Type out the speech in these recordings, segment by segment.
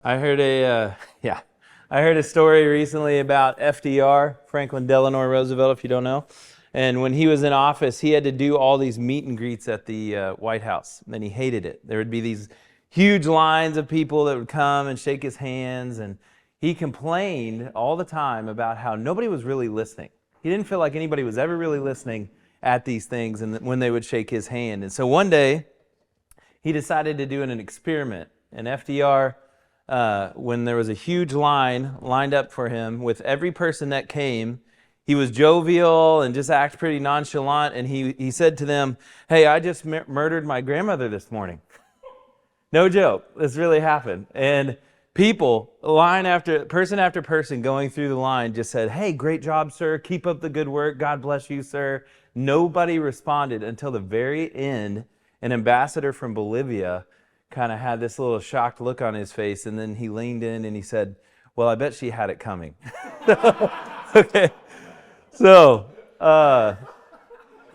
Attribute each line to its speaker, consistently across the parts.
Speaker 1: I heard I heard a story recently about FDR, Franklin Delano Roosevelt, if you don't know. And when he was in office, he had to do all these meet and greets at the White House, and he hated it. There would be these huge lines of people that would come and shake his hands, and he complained all the time about how nobody was really listening. He didn't feel like anybody was ever really listening at these things and when they would shake his hand. And so one day, he decided to do an experiment. And FDR, when there was a huge line lined up for him with every person that came, he was jovial and just acted pretty nonchalant. And he said to them, "Hey, I just murdered my grandmother this morning." No joke. This really happened. And people, person after person going through the line just said, "Hey, great job, sir. Keep up the good work. God bless you, sir." Nobody responded until the very end. An ambassador from Bolivia kind of had this little shocked look on his face, and then he leaned in and he said, "Well, I bet she had it coming." Okay, so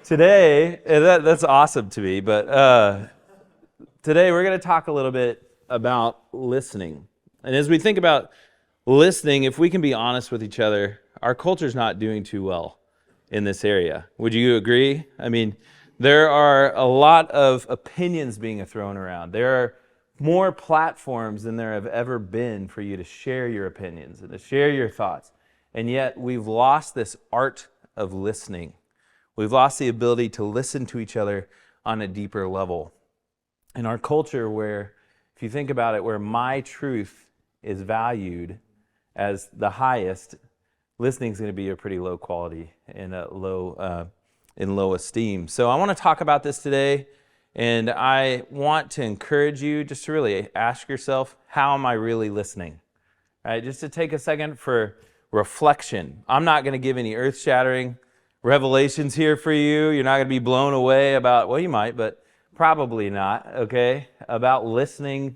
Speaker 1: today, that's awesome to me, but today we're going to talk a little bit about listening. And as we think about listening, if we can be honest with each other, our culture's not doing too well in this area. Would you agree? I mean, there are a lot of opinions being thrown around. There are more platforms than there have ever been for you to share your opinions and to share your thoughts. And yet we've lost this art of listening. We've lost the ability to listen to each other on a deeper level. In our culture where, if you think about it, where my truth is valued as the highest, listening is going to be a pretty low quality and in low esteem. So I want to talk about this today, and I want to encourage you just to really ask yourself, how am I really listening? All right, just to take a second for reflection. I'm not going to give any earth-shattering revelations here for you. You're not going to be blown away about, well, you might, but probably not, okay, about listening.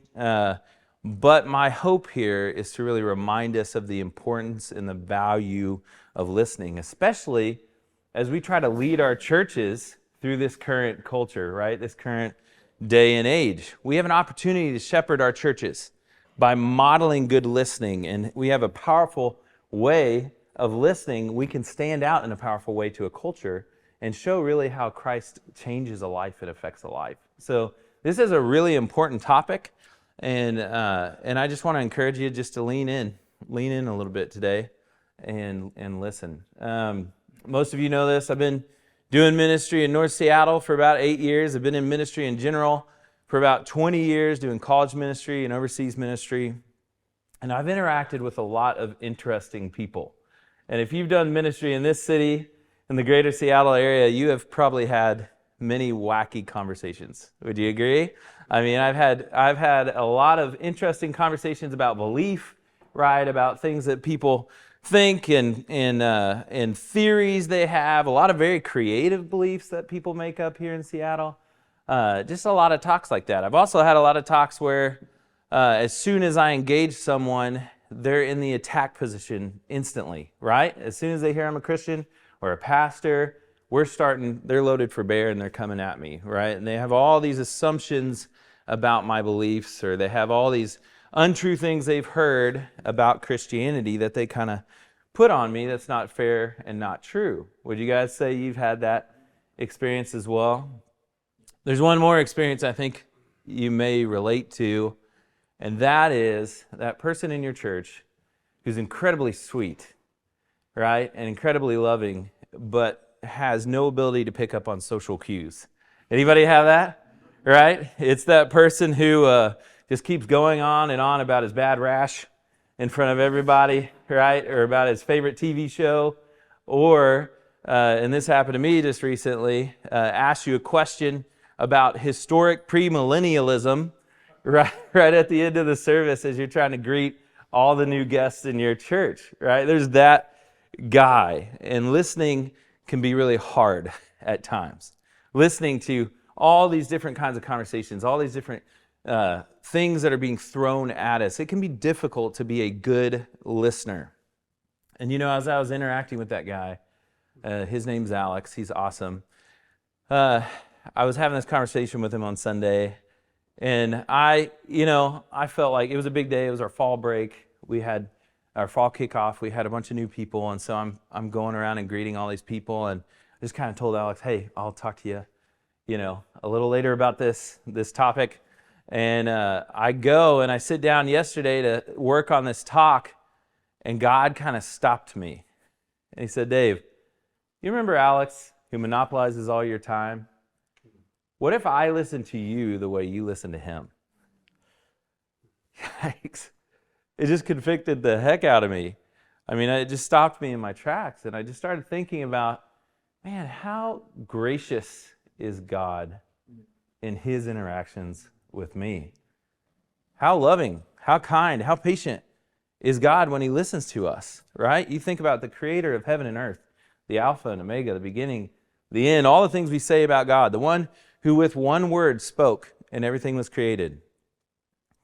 Speaker 1: But my hope here is to really remind us of the importance and the value of listening, especially as we try to lead our churches through this current culture, right? This current day and age. We have an opportunity to shepherd our churches by modeling good listening, and we have a powerful way of listening. We can stand out in a powerful way to a culture and show really how Christ changes a life and affects a life. So this is a really important topic, and I just want to encourage you just to lean in a little bit today and listen. Most of you know this. I've been doing ministry in North Seattle for about 8 years. I've been in ministry in general for about 20 years, doing college ministry and overseas ministry. And I've interacted with a lot of interesting people. And if you've done ministry in this city, in the greater Seattle area, you have probably had many wacky conversations. Would you agree? I mean, I've had a lot of interesting conversations about belief, right? About things that people think and theories they have, a lot of very creative beliefs that people make up here in Seattle. Just a lot of talks like that. I've also had a lot of talks where as soon as I engage someone, they're in the attack position instantly, right? As soon as they hear I'm a Christian or a pastor, they're loaded for bear and they're coming at me, right? And they have all these assumptions about my beliefs, or they have all these untrue things they've heard about Christianity that they kind of put on me that's not fair and not true. Would you guys say you've had that experience as well? There's one more experience I think you may relate to, and that is that person in your church who's incredibly sweet, right, and incredibly loving, but has no ability to pick up on social cues. Anybody have that? Right? It's that person who just keeps going on and on about his bad rash in front of everybody, right? Or about his favorite TV show. Or, and this happened to me just recently, ask you a question about historic premillennialism right at the end of the service as you're trying to greet all the new guests in your church, right? There's that guy. And listening can be really hard at times. Listening to all these different kinds of conversations, all these different things that are being thrown at us. It can be difficult to be a good listener. And as I was interacting with that guy, his name's Alex, he's awesome. I was having this conversation with him on Sunday, And I felt like it was a big day. It was our fall break. We had our fall kickoff. We had a bunch of new people, and so I'm going around and greeting all these people, and I just kind of told Alex, hey, I'll talk to you, a little later about this topic. And I go and I sit down yesterday to work on this talk, and God kind of stopped me. And he said, Dave, you remember Alex who monopolizes all your time? What if I listen to you the way you listen to him? Yikes. It just convicted the heck out of me. I mean, it just stopped me in my tracks, and I just started thinking about, man, how gracious is God in his interactions with me? How loving, how kind, how patient is God when he listens to us, right? You think about the creator of heaven and earth, the Alpha and Omega, the beginning, the end, all the things we say about God, the one who with one word spoke and everything was created.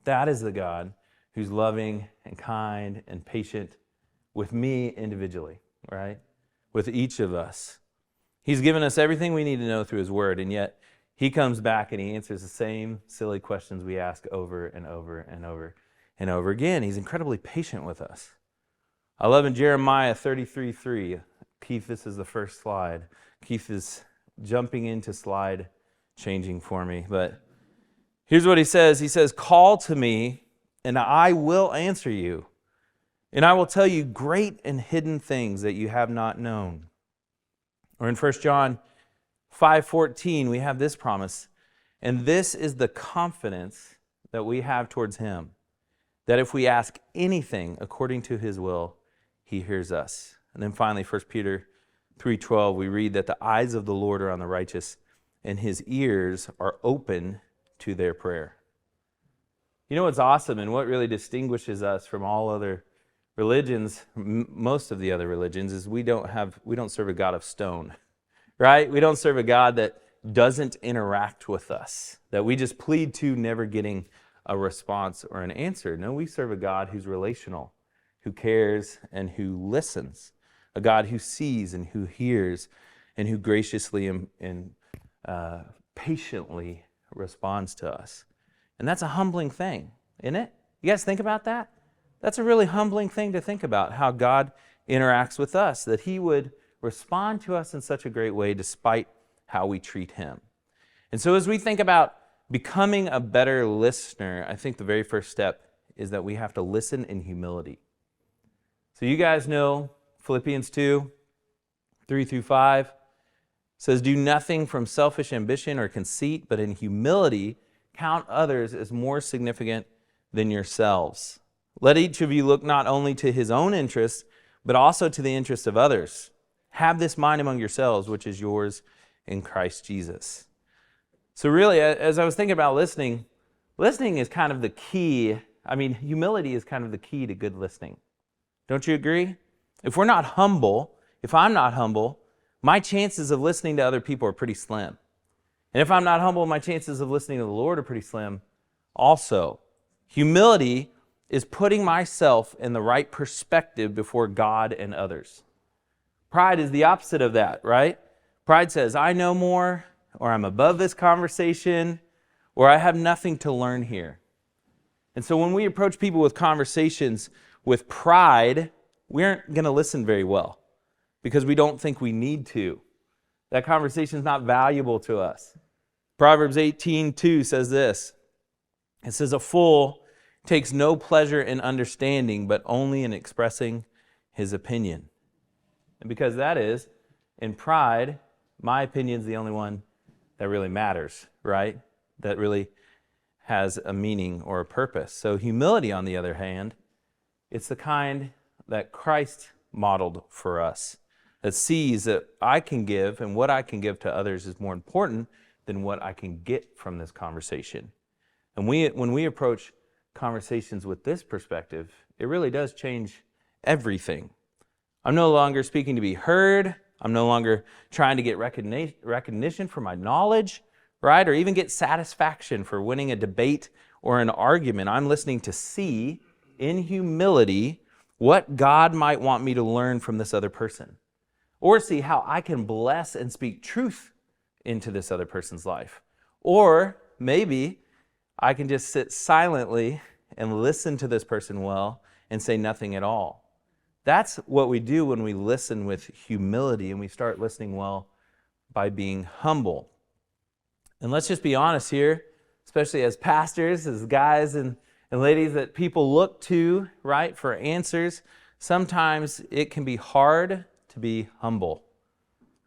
Speaker 1: That is the God who's loving and kind and patient with me individually, right? With each of us. He's given us everything we need to know through his word, and yet he comes back and he answers the same silly questions we ask over and over and over and over again. He's incredibly patient with us. I love in Jeremiah 33:3. Keith, this is the first slide. Keith is jumping into slide changing for me, but here's what he says. He says, call to me and I will answer you, and I will tell you great and hidden things that you have not known. Or in 1 John 5:14, we have this promise, and this is the confidence that we have towards him, that if we ask anything according to his will, he hears us. And then finally, 1 Peter 3:12, we read that the eyes of the Lord are on the righteous, and his ears are open to their prayer. You know what's awesome and what really distinguishes us from all other religions, most of the other religions, is we don't serve a God of stone, right? We don't serve a God that doesn't interact with us, that we just plead to, never getting a response or an answer. No, we serve a God who's relational, who cares and who listens, a God who sees and who hears and who graciously and patiently responds to us. And that's a humbling thing, isn't it? You guys think about that? That's a really humbling thing to think about, how God interacts with us, that he would respond to us in such a great way despite how we treat him. And so as we think about becoming a better listener, I think the very first step is that we have to listen in humility. So you guys know Philippians 2:3-5 says, do nothing from selfish ambition or conceit, but in humility count others as more significant than yourselves. Let each of you look not only to his own interests, but also to the interests of others. Have this mind among yourselves, which is yours in Christ Jesus. So really, as I was thinking about listening is kind of the key. I mean, humility is kind of the key to good listening. Don't you agree? If we're not humble, if I'm not humble, my chances of listening to other people are pretty slim. And if I'm not humble, my chances of listening to the Lord are pretty slim also. Humility is putting myself in the right perspective before God and others. Pride is the opposite of that, right? Pride says, I know more, or I'm above this conversation, or I have nothing to learn here. And so when we approach people with conversations with pride, we aren't going to listen very well because we don't think we need to. That conversation is not valuable to us. Proverbs 18:2 says this. It says, a fool takes no pleasure in understanding, but only in expressing his opinion. And because that is, in pride, my opinion is the only one that really matters, right? That really has a meaning or a purpose. So humility, on the other hand, it's the kind that Christ modeled for us, that sees that I can give and what I can give to others is more important than what I can get from this conversation. And when we approach conversations with this perspective, it really does change everything. I'm no longer speaking to be heard. I'm no longer trying to get recognition for my knowledge, right? Or even get satisfaction for winning a debate or an argument. I'm listening to see in humility what God might want me to learn from this other person, or see how I can bless and speak truth into this other person's life. Or maybe I can just sit silently and listen to this person well and say nothing at all. That's what we do when we listen with humility, and we start listening well by being humble. And let's just be honest here, especially as pastors, as guys and ladies that people look to, right, for answers. Sometimes it can be hard to be humble,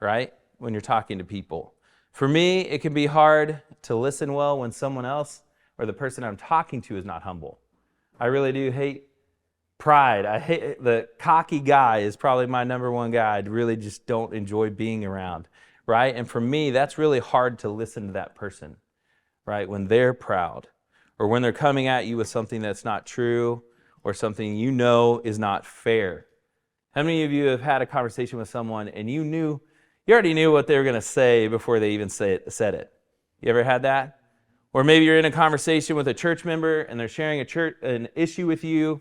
Speaker 1: right, when you're talking to people. For me, it can be hard to listen well when someone else or the person I'm talking to is not humble. I really do hate pride. I hate the cocky guy is probably my number one guy. I really just don't enjoy being around, right? And for me, that's really hard to listen to that person, right? When they're proud or when they're coming at you with something that's not true or something you know is not fair. How many of you have had a conversation with someone and you already knew what they were going to say before they even said it? You ever had that? Or maybe you're in a conversation with a church member and they're sharing an issue with you,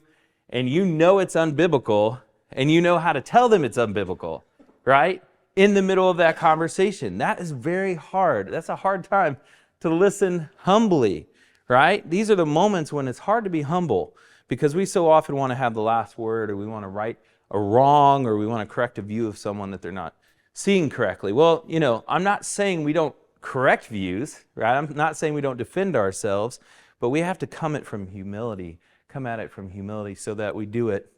Speaker 1: and you know it's unbiblical, and you know how to tell them it's unbiblical, right? In the middle of that conversation. That is very hard. That's a hard time to listen humbly, right? These are the moments when it's hard to be humble because we so often want to have the last word, or we want to right a wrong, or we want to correct a view of someone that they're not seeing correctly. Well, I'm not saying we don't correct views, right? I'm not saying we don't defend ourselves, but we have to come at it from humility so that we do it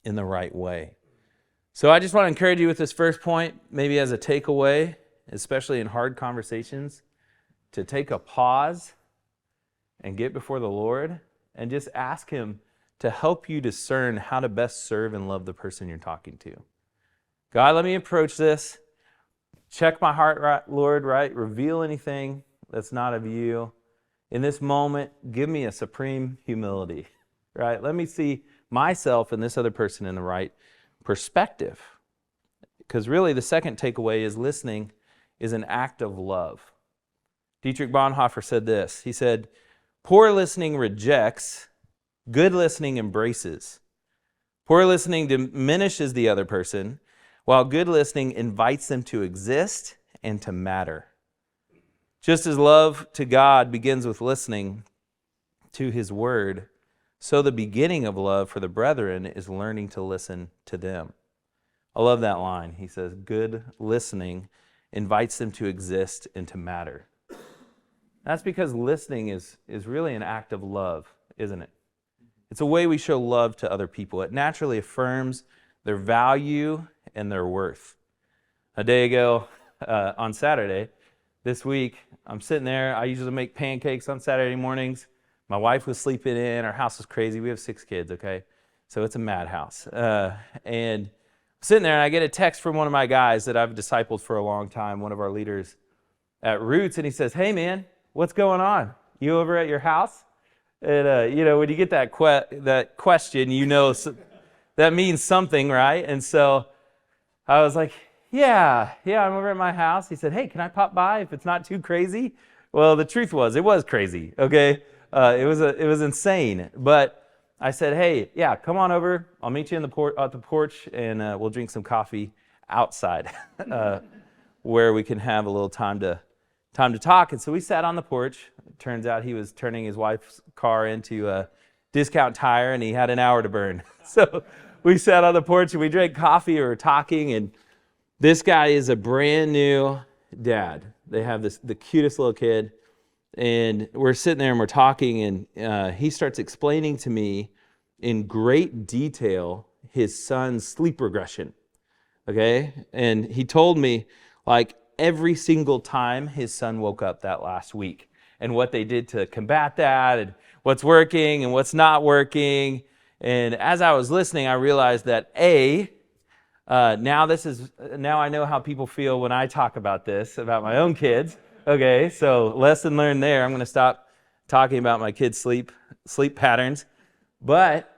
Speaker 1: in the right way. So I just want to encourage you with this first point, maybe as a takeaway, especially in hard conversations, to take a pause and get before the Lord and just ask Him to help you discern how to best serve and love the person you're talking to. God, let me approach this. Check my heart, right, Lord, right? Reveal anything that's not of you. In this moment, give me a supreme humility, right? Let me see myself and this other person in the right perspective. Because really the second takeaway is listening is an act of love. Dietrich Bonhoeffer said this. He said, "Poor listening rejects, good listening embraces. Poor listening diminishes the other person, while good listening invites them to exist and to matter." Just as love to God begins with listening to His Word, so the beginning of love for the brethren is learning to listen to them. I love that line. He says, good listening invites them to exist and to matter. That's because listening is really an act of love, isn't it? It's a way we show love to other people. It naturally affirms their value and their worth. A day ago, on Saturday, this week, I'm sitting there. I usually make pancakes on Saturday mornings. My wife was sleeping in. Our house is crazy. We have 6 kids, okay? So it's a madhouse. And I'm sitting there, and I get a text from one of my guys that I've discipled for a long time, one of our leaders at Roots, and he says, "Hey, man, what's going on? You over at your house?" And, when you get that question, that means something, right? And so I was like, yeah, I'm over at my house. He said, "Hey, can I pop by if it's not too crazy?" Well, the truth was, it was crazy, okay? It was insane. But I said, "Hey, yeah, come on over. I'll meet you at the porch, and we'll drink some coffee outside where we can have a little time to talk." And so we sat on the porch. It turns out he was turning his wife's car into a discount tire, and he had an hour to burn. So we sat on the porch, and we drank coffee, we were talking, and this guy is a brand new dad. They have the cutest little kid, and we're sitting there and we're talking, and he starts explaining to me in great detail his son's sleep regression, okay? And he told me, like, every single time his son woke up that last week and what they did to combat that and what's working and what's not working. And as I was listening, I realized that now I know how people feel when I talk about this, about my own kids. Okay, so lesson learned there. I'm going to stop talking about my kids' sleep patterns. But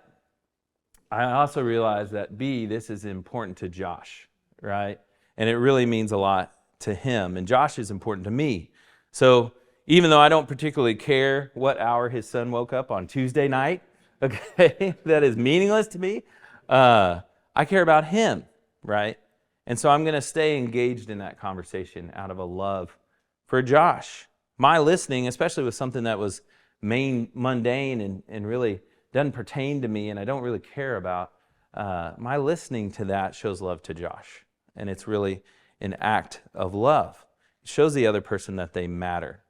Speaker 1: I also realized that this is important to Josh, right? And it really means a lot to him. And Josh is important to me. So even though I don't particularly care what hour his son woke up on Tuesday night, okay, that is meaningless to me. I care about him, right? And so I'm going to stay engaged in that conversation out of a love for Josh. My listening, especially with something that was mundane and really doesn't pertain to me and I don't really care about, my listening to that shows love to Josh. And it's really an act of love. It shows the other person that they matter.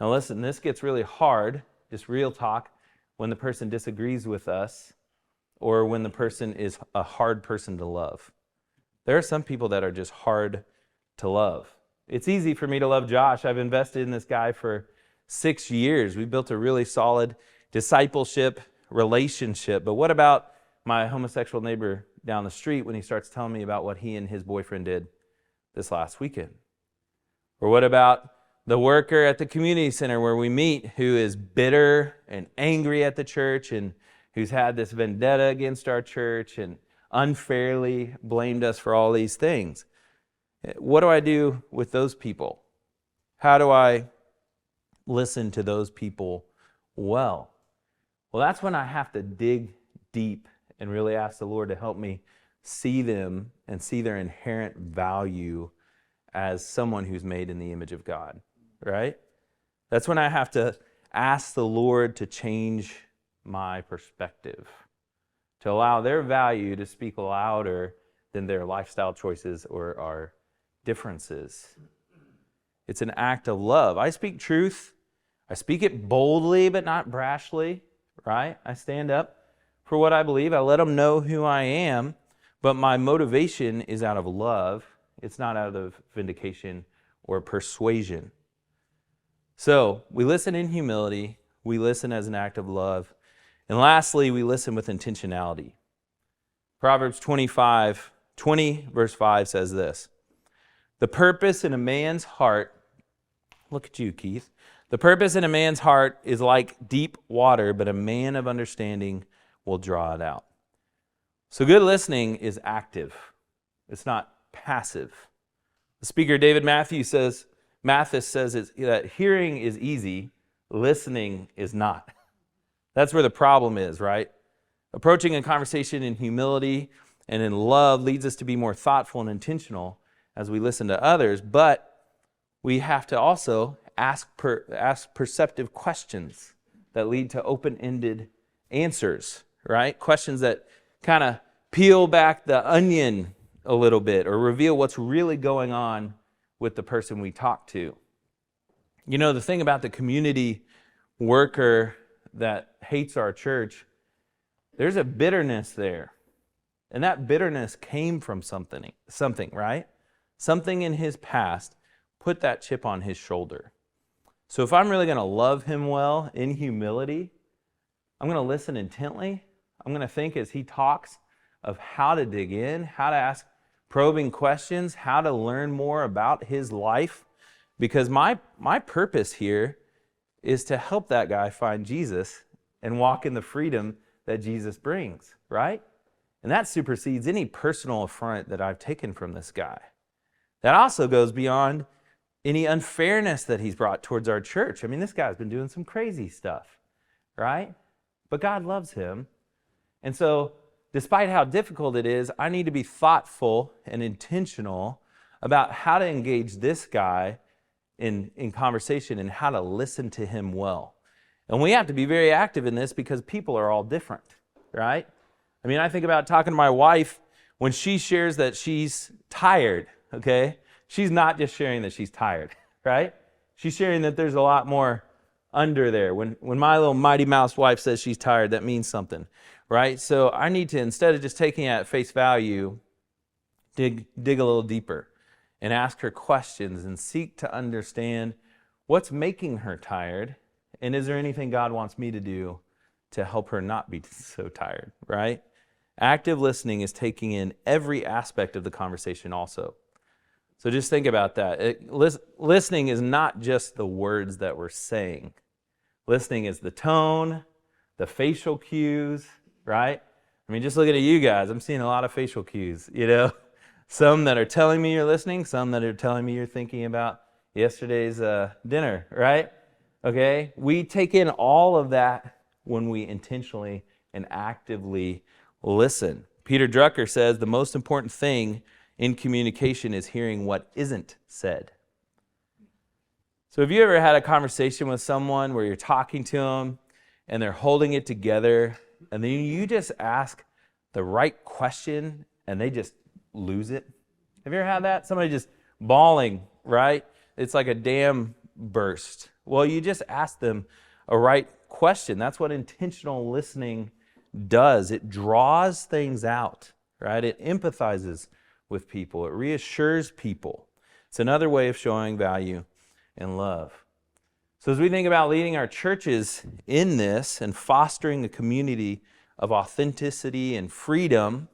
Speaker 1: Now listen, this gets really hard, just real talk, when the person disagrees with us or when the person is a hard person to love. There are some people that are just hard to love. It's easy for me to love Josh. I've invested in this guy for 6 years. We built a really solid discipleship relationship. But what about my homosexual neighbor down the street when he starts telling me about what he and his boyfriend did this last weekend? Or what about the worker at the community center where we meet who is bitter and angry at the church and who's had this vendetta against our church and unfairly blamed us for all these things? What do I do with those people? How do I listen to those people well? Well, that's when I have to dig deep and really ask the Lord to help me see them and see their inherent value as someone who's made in the image of God, right? That's when I have to ask the Lord to change my perspective, to allow their value to speak louder than their lifestyle choices or our differences. It's an act of love. I speak truth. I speak it boldly, but not brashly, right? I stand up for what I believe. I let them know who I am, but my motivation is out of love. It's not out of vindication or persuasion. So we listen in humility. We listen as an act of love. And lastly, we listen with intentionality. Proverbs 20 verse 5 says this: "The purpose in a man's heart," look at you, Keith, "the purpose in a man's heart is like deep water, but a man of understanding will draw it out." So good listening is active. It's not passive. The speaker David Mathis says that hearing is easy, listening is not. That's where the problem is, right? Approaching a conversation in humility and in love leads us to be more thoughtful and intentional as we listen to others, but we have to also ask perceptive questions that lead to open-ended answers, right? Questions that kind of peel back the onion a little bit or reveal what's really going on with the person we talk to. You know, the thing about the community worker that hates our church, there's a bitterness there. And that bitterness came from something, right? Something in his past put that chip on his shoulder. So if I'm really going to love him well in humility, I'm going to listen intently. I'm going to think as he talks of how to dig in, how to ask probing questions, how to learn more about his life. Because my purpose here is to help that guy find Jesus and walk in the freedom that Jesus brings, right? And that supersedes any personal affront that I've taken from this guy. That also goes beyond any unfairness that he's brought towards our church. I mean, this guy's been doing some crazy stuff, right? But God loves him. And so, despite how difficult it is, I need to be thoughtful and intentional about how to engage this guy in conversation and how to listen to him well. And we have to be very active in this because people are all different, right? I mean, I think about talking to my wife when she shares that she's tired, okay? She's not just sharing that she's tired, right? She's sharing that there's a lot more under there. When my little Mighty Mouse wife says she's tired, that means something, right? So I need to, instead of just taking it at face value, dig a little deeper and ask her questions and seek to understand what's making her tired, and is there anything God wants me to do to help her not be so tired, right? Active listening is taking in every aspect of the conversation also. So just think about that. Listening is not just the words that we're saying. Listening is the tone, the facial cues, right? I mean, just looking at you guys, I'm seeing a lot of facial cues, you know? Some that are telling me you're listening, some that are telling me you're thinking about yesterday's dinner, right? Okay? We take in all of that when we intentionally and actively listen. Peter Drucker says the most important thing in communication is hearing what isn't said. So have you ever had a conversation with someone where you're talking to them and they're holding it together, and then you just ask the right question and they just lose it? Have you ever had that? Somebody just bawling, right? It's like a dam burst. Well, you just ask them a right question. That's what intentional listening does. It draws things out, right? It empathizes with people. It reassures people. It's another way of showing value and love. So as we think about leading our churches in this and fostering a community of authenticity and freedom,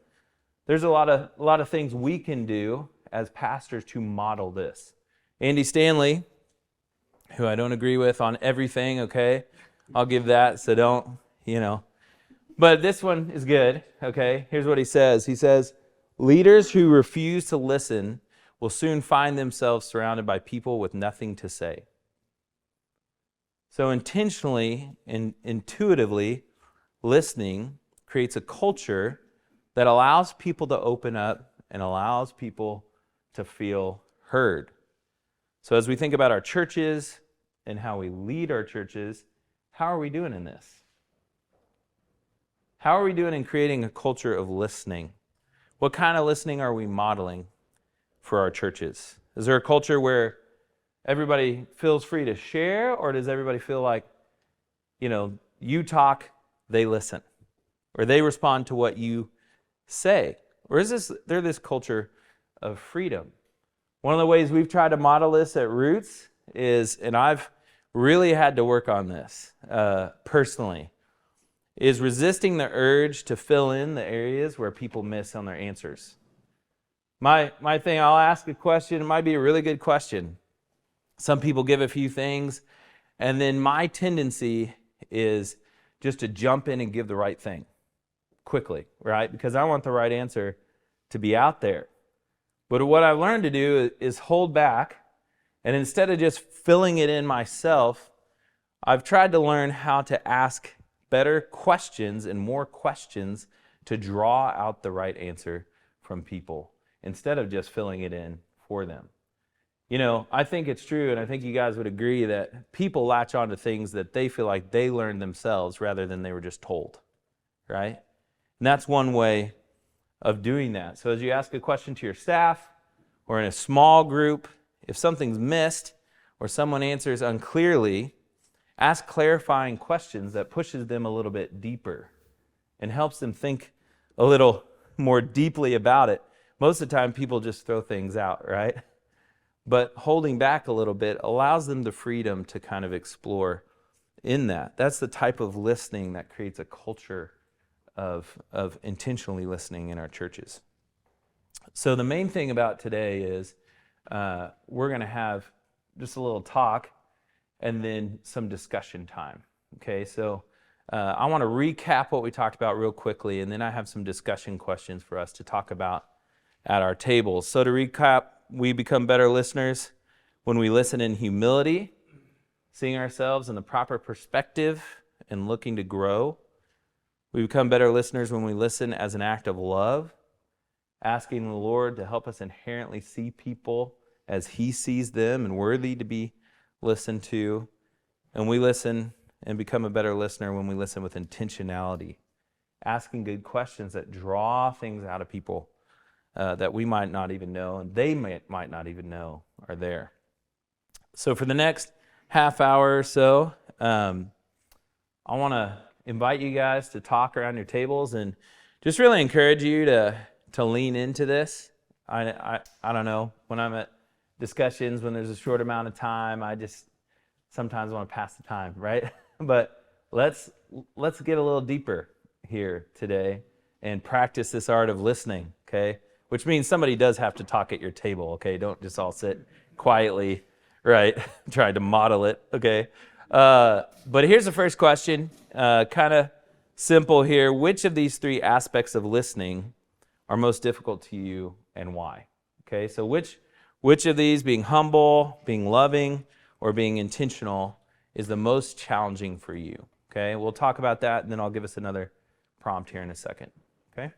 Speaker 1: there's a lot of things we can do as pastors to model this. Andy Stanley, who I don't agree with on everything, okay? I'll give that, so don't, But this one is good, okay? Here's what he says. He says, leaders who refuse to listen will soon find themselves surrounded by people with nothing to say. So intentionally and intuitively, listening creates a culture that allows people to open up and allows people to feel heard. So as we think about our churches and how we lead our churches, how are we doing in this? How are we doing in creating a culture of listening? What kind of listening are we modeling for our churches? Is there a culture where everybody feels free to share, or does everybody feel like, you talk, they listen, or they respond to what you say? Or is there this culture of freedom? One of the ways we've tried to model this at Roots is, and I've really had to work on this personally, is resisting the urge to fill in the areas where people miss on their answers. My thing, I'll ask a question, it might be a really good question. Some people give a few things, and then my tendency is just to jump in and give the right thing quickly, right? Because I want the right answer to be out there. But what I've learned to do is hold back, and instead of just filling it in myself, I've tried to learn how to ask better questions and more questions to draw out the right answer from people instead of just filling it in for them. I think it's true, and I think you guys would agree that people latch on to things that they feel like they learned themselves rather than they were just told, right? And that's one way of doing that. So as you ask a question to your staff or in a small group, if something's missed or someone answers unclearly, ask clarifying questions that pushes them a little bit deeper and helps them think a little more deeply about it. Most of the time, people just throw things out, right? But holding back a little bit allows them the freedom to kind of explore in that. That's the type of listening that creates a culture of intentionally listening in our churches. So the main thing about today is we're going to have just a little talk and then some discussion time. Okay, so I want to recap what we talked about real quickly, and then I have some discussion questions for us to talk about at our tables. So to recap, we become better listeners when we listen in humility, seeing ourselves in the proper perspective and looking to grow. We become better listeners when we listen as an act of love, asking the Lord to help us inherently see people as He sees them and worthy to be listened to. And we listen and become a better listener when we listen with intentionality, asking good questions that draw things out of people that we might not even know, and they might not even know are there. So for the next half hour or so, I want to invite you guys to talk around your tables and just really encourage you to lean into this. I don't know, when I'm at discussions, when there's a short amount of time, I just sometimes want to pass the time, right? But let's get a little deeper here today and practice this art of listening, okay? Which means somebody does have to talk at your table, okay? Don't just all sit quietly, right? Trying to model it, okay? But here's the first question, kind of simple here. Which of these three aspects of listening are most difficult to you and why? Okay, so which of these, being humble, being loving, or being intentional, is the most challenging for you? Okay, we'll talk about that, and then I'll give us another prompt here in a second. Okay?